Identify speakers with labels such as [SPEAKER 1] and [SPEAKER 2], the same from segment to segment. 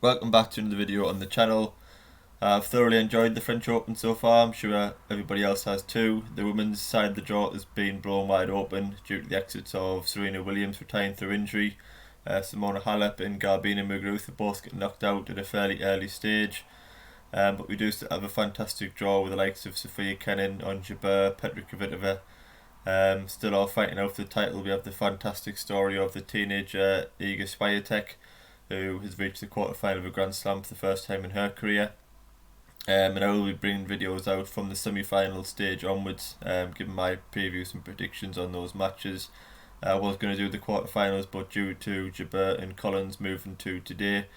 [SPEAKER 1] Welcome back to another video on the channel. I've thoroughly enjoyed the French Open so far. I'm sure everybody else has too. The women's side of the draw has been blown wide open due to the exits of Serena Williams retiring through injury. Simona Halep and Garbine Muguruza are both getting knocked out at a fairly early stage. But we do still have a fantastic draw with the likes of Sofia Kenin, Ons Jabeur, Petra Kvitova. Still all fighting out for the title. We have the fantastic story of the teenager Iga Swiatek, who has reached the quarterfinal of a Grand Slam for the first time in her career. And I will be bringing videos out from the semi-final stage onwards, giving my previews and predictions on those matches. I was going to do the quarterfinals, but due to Jabeur and Collins moving to today,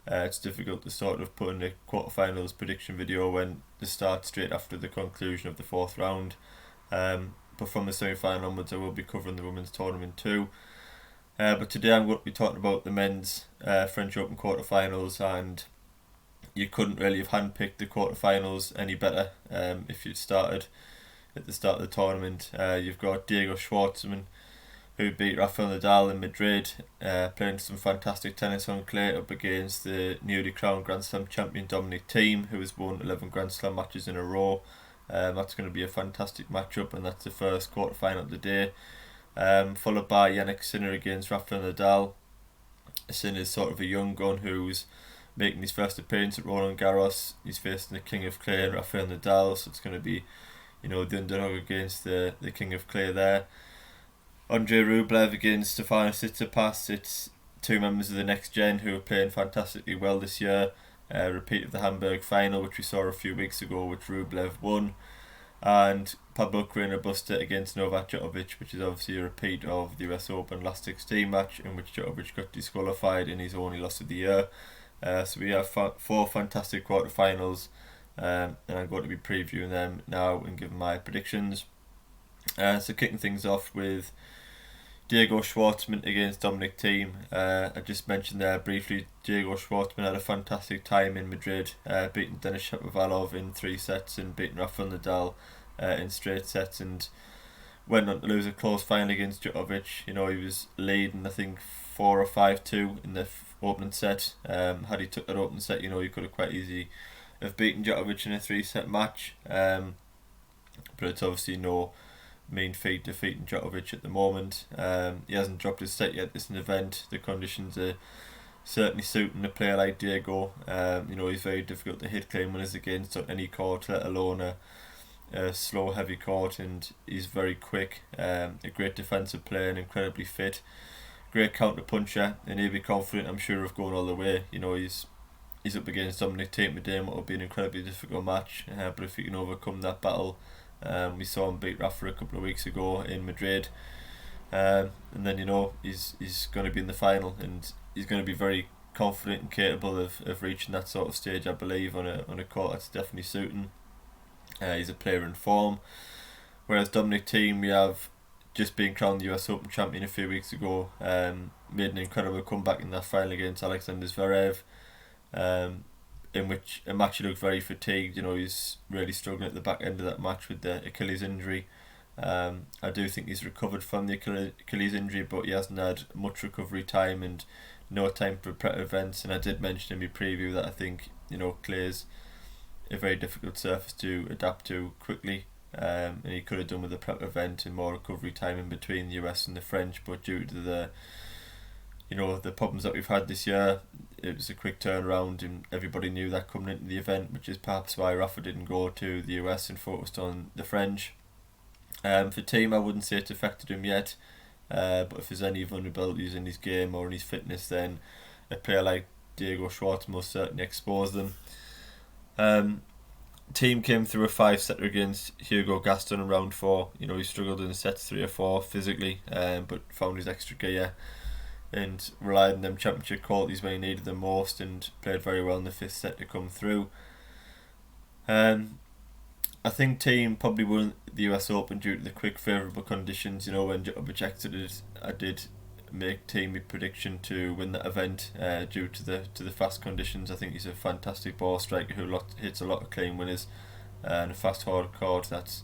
[SPEAKER 1] it's difficult to sort of put in a quarterfinals prediction video when they start straight after the conclusion of the fourth round. But from the semi-final onwards, I will be covering the women's tournament too. But today I'm going to be talking about the men's French Open quarterfinals, and you couldn't really have handpicked the quarterfinals any better if you'd started at the start of the tournament. You've got Diego Schwartzman, who beat Rafael Nadal in Madrid, playing some fantastic tennis on clay up against the newly crowned Grand Slam champion Dominic Thiem, who has won 11 Grand Slam matches in a row. That's going to be a fantastic matchup, and that's the first quarterfinal of the day. Followed by Jannik Sinner against Rafael Nadal. Sinner is sort of a young gun who's making his first appearance at Roland Garros. He's facing the King of Clay and Rafael Nadal, so it's going to be, the underdog against the King of Clay there. Andrei Rublev against Stefanos Tsitsipas. It's two members of the next gen who are playing fantastically well this year. Repeat of the Hamburg final, which we saw a few weeks ago, which Rublev won. And Pablo Carreño Busta against Novak Djokovic, which is obviously a repeat of the US Open last 16 match, in which Djokovic got disqualified in his only loss of the year. So we have four fantastic quarterfinals, and I'm going to be previewing them now and giving my predictions. So kicking things off with Diego Schwartzman against Dominic Thiem. I just mentioned there briefly, Diego Schwartzman had a fantastic time in Madrid, beating Denis Shapovalov in 3 sets and beating Rafael Nadal in straight sets, and went on to lose a close final against Djokovic. He was leading, I think, 4 or 5-2 in the opening set. Had he took that opening set, he could have quite easily have beaten Djokovic in a 3-set match. But it's obviously no mean feat defeating Djokovic at the moment. He hasn't dropped his set yet. This is an event. The conditions are certainly suiting a player like Diego. He's very difficult to hit claim winners against on any court, let alone a slow, heavy court, and he's very quick. A great defensive player and incredibly fit. Great counter puncher, and he'll be confident, I'm sure, of going all the way. He's up against Dominic Thiem today, and it'll be an incredibly difficult match. But if he can overcome that battle, we saw him beat Rafa a couple of weeks ago in Madrid, and then he's going to be in the final, and he's going to be very confident and capable of reaching that sort of stage, I believe, on a court that's definitely suiting. He's a player in form, whereas Dominic Thiem, we have just been crowned the US Open champion a few weeks ago, made an incredible comeback in that final against Alexander Zverev, in which a match he looked very fatigued. He's really struggling at the back end of that match with the Achilles injury. I do think he's recovered from the Achilles injury, but he hasn't had much recovery time and no time for prep events. And I did mention in my preview that I think clay's a very difficult surface to adapt to quickly, and he could have done with a prep event and more recovery time in between the US and the French, but due to the problems that we've had this year, it was a quick turnaround, and everybody knew that coming into the event, which is perhaps why Rafa didn't go to the US and focused on the French. For Thiem, I wouldn't say it's affected him yet, but if there's any vulnerabilities in his game or in his fitness, then a player like Diego Schwartz most certainly expose them. Thiem came through a 5-setter against Hugo Gaston in round 4. He struggled in sets 3 or 4 physically, but found his extra gear and relied on them championship qualities when he needed them most, and played very well in the 5th set to come through. I think Thiem probably won the US Open due to the quick favourable conditions. When Djokovic exited, I did make Thiem a prediction to win that event due to the fast conditions. I think he's a fantastic ball striker who hits a lot of clean winners, and a fast hard court that's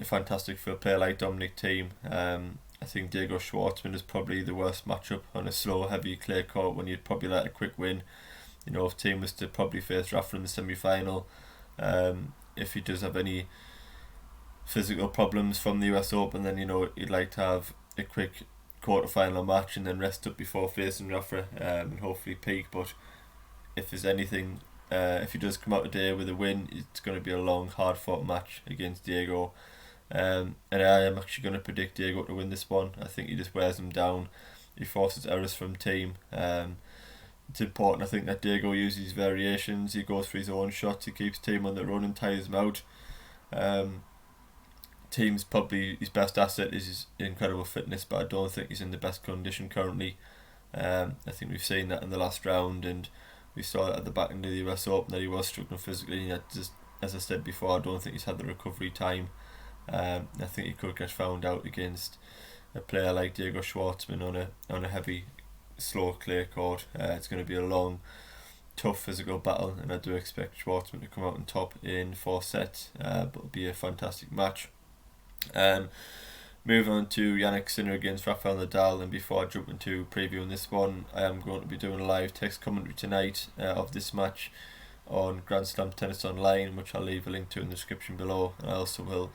[SPEAKER 1] fantastic for a player like Dominic Thiem. I think Diego Schwartzman is probably the worst matchup on a slow, heavy clay court when you'd probably like a quick win. You know, if Thiem was to probably face Rafa in the semi-final, if he does have any physical problems from the US Open, then you know you'd like to have a quick quarter-final match and then rest up before facing Rafa, and hopefully peak. But if there's anything, if he does come out today with a win, it's going to be a long, hard-fought match against Diego. And I am actually going to predict Diego to win this one. I think he just wears him down. He forces errors from Thiem. It's important, I think, that Diego uses variations. He goes for his own shots. He keeps Thiem on the run and tires him out. Thiem's probably his best asset is his incredible fitness, but I don't think he's in the best condition currently. I think we've seen that in the last round, and we saw it at the back end of the US Open that he was struggling physically. And just, as I said before, I don't think he's had the recovery time. I think he could get found out against a player like Diego Schwartzman on a heavy, slow clay court. It's going to be a long, tough physical battle, and I do expect Schwartzman to come out on top in 4 sets, but it'll be a fantastic match. Moving on to Jannik Sinner against Rafael Nadal, and before I jump into previewing this one, I am going to be doing a live text commentary tonight of this match on Grand Slam Tennis Online, which I'll leave a link to in the description below. I also will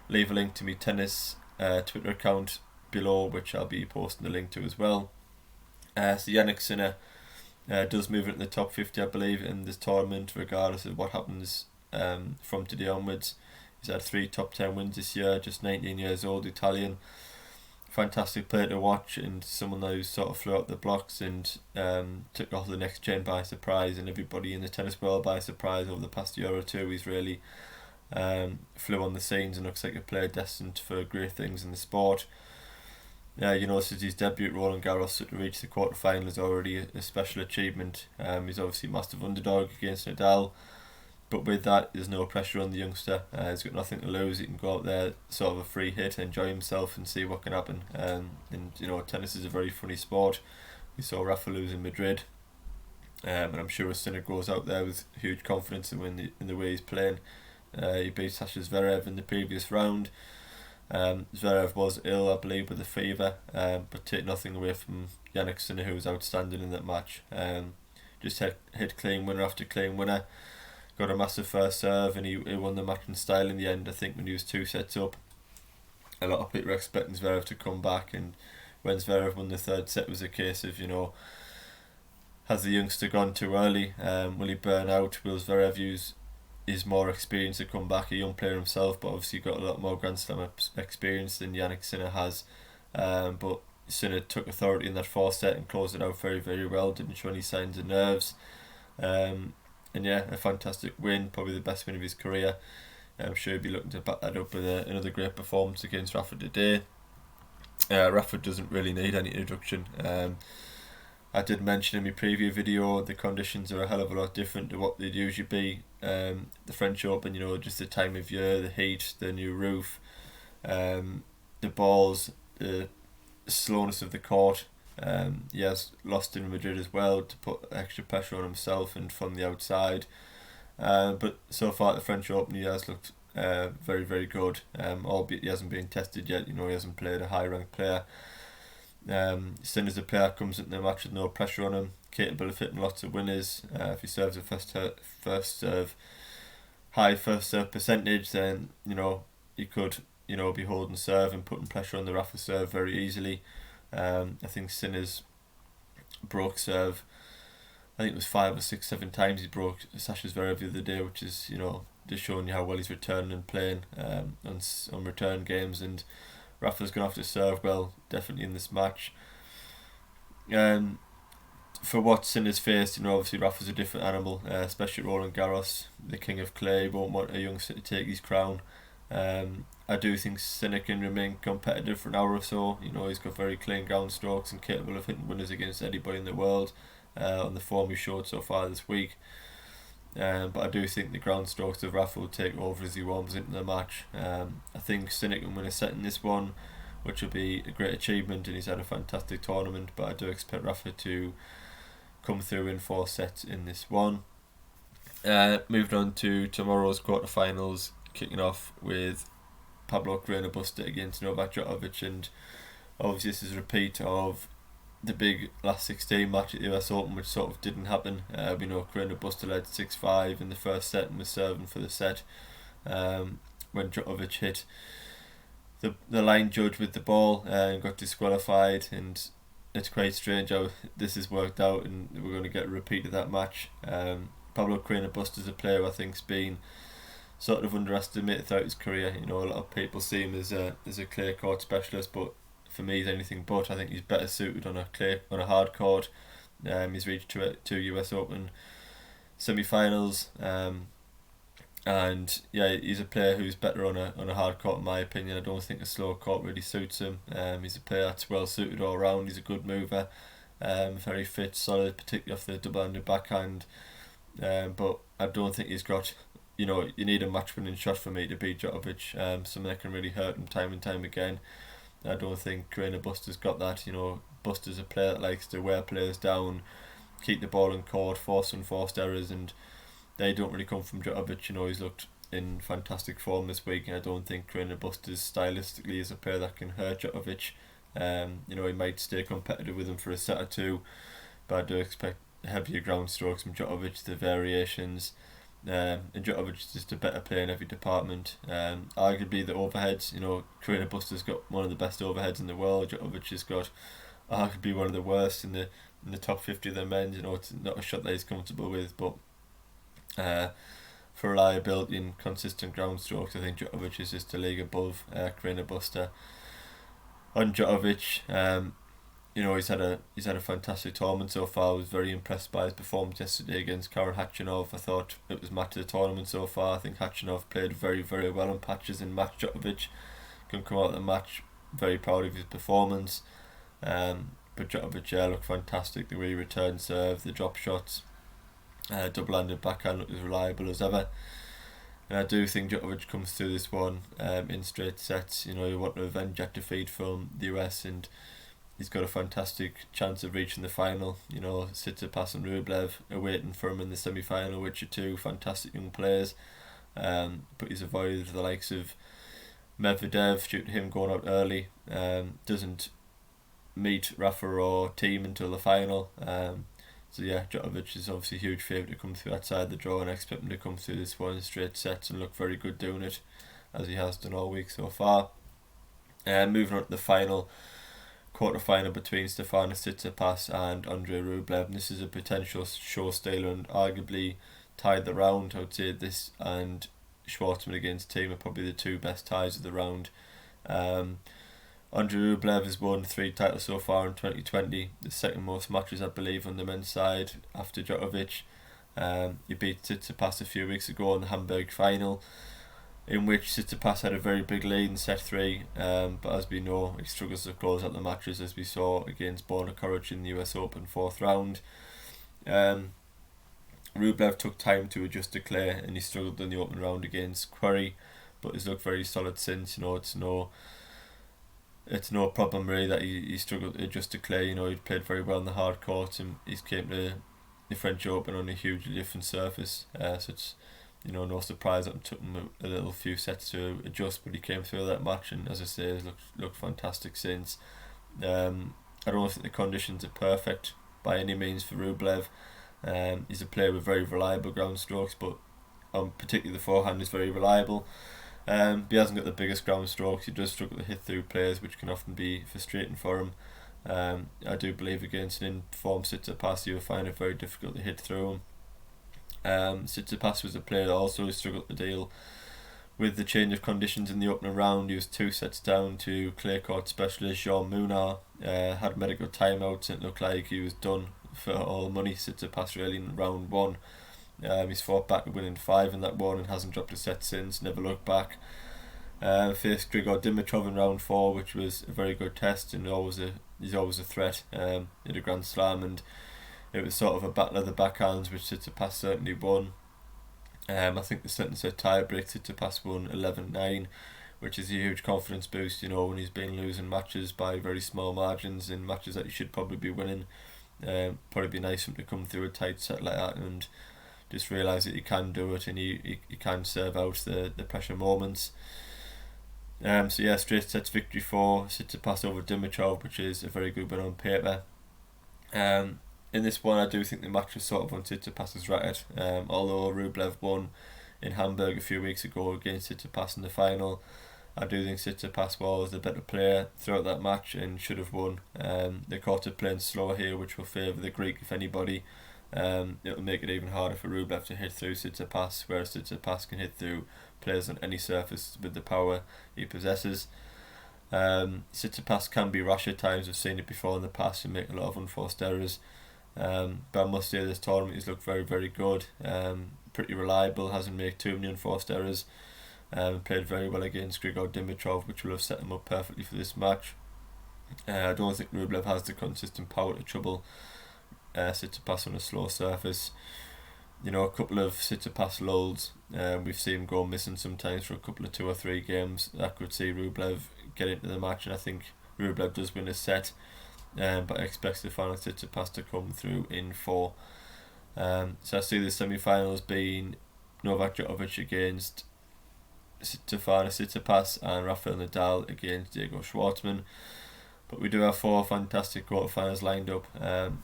[SPEAKER 1] leave a link to my tennis Twitter account below, which I'll be posting the link to as well. So Jannik Sinner does move into the top 50, I believe, in this tournament, regardless of what happens from today onwards. He's had 3 top 10 wins this year, just 19 years old, Italian. Fantastic player to watch, and someone who sort of flew out the blocks and took off the next gen by surprise, and everybody in the tennis world by surprise over the past year or two. He's really flew on the scenes and looks like a player destined for great things in the sport. You know, since his debut at Roland Garros to reach the quarterfinal is already a special achievement. He's obviously a massive underdog against Nadal, but with that, there's no pressure on the youngster. He's got nothing to lose. He can go out there, sort of a free hit, enjoy himself, and see what can happen. And you know, tennis is a very funny sport. We saw Rafa lose in Madrid, and I'm sure Sinner goes out there with huge confidence in the way he's playing. He beat Sasha Zverev in the previous round. Zverev was ill, I believe, with a fever, but take nothing away from Jannik Sinner, who was outstanding in that match. Just hit clean winner after clean winner. Got a massive first serve, and he won the match in style in the end. I think when he was 2 sets up, a lot of people were expecting Zverev to come back, and when Zverev won the 3rd set, it was a case of, you know, has the youngster gone too early? Will he burn out? Will Zverev use his more experience to come back? A young player himself, but obviously got a lot more Grand Slam experience than Jannik Sinner has. But Sinner took authority in that 4th set and closed it out very, very well. Didn't show any signs of nerves. And yeah, a fantastic win, probably the best win of his career. I'm sure he'll be looking to back that up with another great performance against Rafa today. Rafa doesn't really need any introduction. I did mention in my preview video the conditions are a hell of a lot different to what they'd usually be. The French Open, you know, just the time of year, the heat, the new roof, the balls, the slowness of the court. He has lost in Madrid as well to put extra pressure on himself and from the outside. But so far at the French Open, he has looked very, very good. Albeit he hasn't been tested yet. You know, he hasn't played a high-ranked player. Sinner's a player comes into the match with no pressure on him, capable of hitting lots of winners. If he serves a high first serve percentage, then you know he could be holding serve and putting pressure on the Rafa serve very easily. I think Sinner's broke serve, I think it was 5 or 6, 7 times he broke Sasha Zverev the other day, which is, you know, just showing you how well he's returning and playing on return games. And Rafa's going to have to serve well, definitely in this match. For what Sinner's faced, you know, obviously Rafa's a different animal, especially at Roland Garros, the king of clay. Won't want a youngster to take his crown. I do think Sinner can remain competitive for an hour or so. You know, he's got very clean ground strokes and capable of hitting winners against anybody in the world on the form he showed so far this week. But I do think the ground strokes of Rafa will take over as he warms into the match. I think Sinner can win a set in this one, which will be a great achievement, and he's had a fantastic tournament, but I do expect Rafa to come through in 4 sets in this one. Moving on to tomorrow's quarterfinals, kicking off with Pablo Carreño Busta against Novak Djokovic, and Obviously, this is a repeat of the big last 16 match at the US Open, which sort of didn't happen. We know Karina Buster led 6-5 in the first set and was serving for the set when Djokovic hit the line judge with the ball and got disqualified. And it's quite strange how this has worked out, and we're going to get a repeat of that match. Pablo Carreño Busta's a player who I think's been sort of underestimated throughout his career. You know, a lot of people see him as a clay court specialist, but for me he's anything but. I think he's better suited on a hard court. He's reached two US Open semi-finals, and yeah, he's a player who's better on a hard court in my opinion. I don't think a slow court really suits him. He's a player that's well suited all round. He's a good mover, very fit, solid, particularly off the double-handed backhand. But I don't think he's got, you know, you need a match-winning shot for me to beat Djokovic. Something that can really hurt him time and time again. I don't think Carreño Busta's got that. You know, Busta's a player that likes to wear players down, keep the ball in court, force unforced errors, and they don't really come from Djokovic. You know, he's looked in fantastic form this week, and I don't think Carreño Busta stylistically is a player that can hurt Djokovic. You know, he might stay competitive with him for a set or two, but I do expect heavier ground strokes from Djokovic, the variations. And Djokovic is just a better player in every department. Arguably the overheads, you know, Carreño Busta's got one of the best overheads in the world. Djokovic has got arguably one of the worst in the top 50 of the men. You know, it's not a shot that he's comfortable with, but for reliability and consistent ground strokes, I think Djokovic is just a league above Carreño Busta. On Djokovic, you know, he's had a fantastic tournament so far. I was very impressed by his performance yesterday against Karen Khachanov. I thought it was match of the tournament so far. I think Khachanov played very, very well in patches and matched Djokovic. Can come out of the match very proud of his performance. But Djokovic, yeah, looked fantastic. The way he returned serve, the drop shots, double-handed backhand looked as reliable as ever. And I do think Djokovic comes through this one in straight sets. You know, he wanted to avenge that defeat from the US, and he's got a fantastic chance of reaching the final. You know, Tsitsipas and Rublev are waiting for him in the semi-final, which are two fantastic young players. But he's avoided the likes of Medvedev due to him going out early. Doesn't meet Rafa or Thiem until the final. So yeah, Djokovic is obviously a huge favourite to come through that side of the draw, and I expect him to come through this one in straight sets and look very good doing it, as he has done all week so far. Moving on to the final, quarter-final between Stefanos Tsitsipas and Andrei Rublev. And this is a potential show stealer and arguably tied the round. I would say this and Schwartzman against Thiem are probably the two best ties of the round. Andrei Rublev has won 3 titles so far in 2020, the second most matches I believe on the men's side after Djokovic. He beat Tsitsipas a few weeks ago in the Hamburg final, in which Tsitsipas had a very big lead in set 3, but as we know, he struggles to close out the matches, as we saw against Borna Coric in the US Open 4th round. Rublev took time to adjust to clay, and he struggled in the open round against Querrey, but he's looked very solid since. You know, it's no problem really that he struggled to adjust to clay. You know, he played very well in the hard court, and he's came to the French Open on a hugely different surface. So it's, you know, no surprise that it took him a little few sets to adjust, but he came through that match, and as I say, has looked fantastic since. I don't think the conditions are perfect by any means for Rublev. He's a player with very reliable ground strokes, but particularly the forehand is very reliable. But he hasn't got the biggest ground strokes. He does struggle to hit through players, which can often be frustrating for him. I do believe against an in-form Tsitsipas, you'll find it very difficult to hit through him. Tsitsipas was a player that also struggled to deal with the change of conditions in the opening round. He was 2 sets down to clay court specialist Jean Mounard. Had medical timeouts, and it looked like he was done for all the money. Tsitsipas really in round 1. He's fought back to winning 5 in that one and hasn't dropped a set since, never looked back. Faced Grigor Dimitrov in round 4, which was a very good test, and he's always a threat in a Grand Slam, and it was sort of a battle of the backhands, which Tsitsipas certainly won. I think the second set tie-break, Tsitsipas won 11-9, which is a huge confidence boost, you know, when he's been losing matches by very small margins in matches that he should probably be winning. Probably be nice for him to come through a tight set like that and just realise that he can do it, and he can serve out the pressure moments. So yeah, straight sets victory for Tsitsipas over Dimitrov, which is a very good win on paper. In this one, I do think the match was sort of on Tsitsipas's record. Although Rublev won in Hamburg a few weeks ago against Tsitsipas in the final, I do think Tsitsipas was the better player throughout that match and should have won. They caught it playing slower here, which will favour the Greek if anybody. It'll make it even harder for Rublev to hit through Tsitsipas, whereas Tsitsipas can hit through players on any surface with the power he possesses. Tsitsipas can be rash at times. We've seen it before in the past and make a lot of unforced errors. But I must say this tournament he's looked very, very good. Pretty reliable, hasn't made too many unforced errors. Played very well against Grigor Dimitrov, which will have set him up perfectly for this match. I don't think Rublev has the consistent power to trouble Tsitsipas on a slow surface. You know, a couple of Tsitsipas lulls, we've seen him go missing sometimes for a couple of 2 or 3 games. That could see Rublev get into the match, and I think Rublev does win a set. But I expect the final Tsitsipas to come through in 4. So I see the semi-finals being Novak Djokovic against Stefanos Tsitsipas and Rafael Nadal against Diego Schwartzman. But we do have 4 fantastic quarterfinals lined up.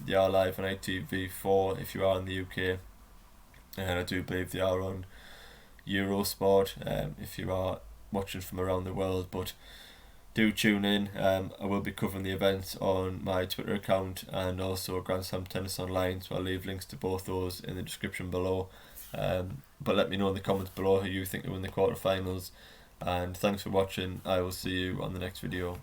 [SPEAKER 1] They are live on ITV4 if you are in the UK, and I do believe they are on Eurosport if you are watching from around the world. But do tune in. I will be covering the events on my Twitter account and also Grand Slam Tennis Online, so I'll leave links to both those in the description below. But let me know in the comments below who you think will win the quarterfinals, and thanks for watching. I will see you on the next video.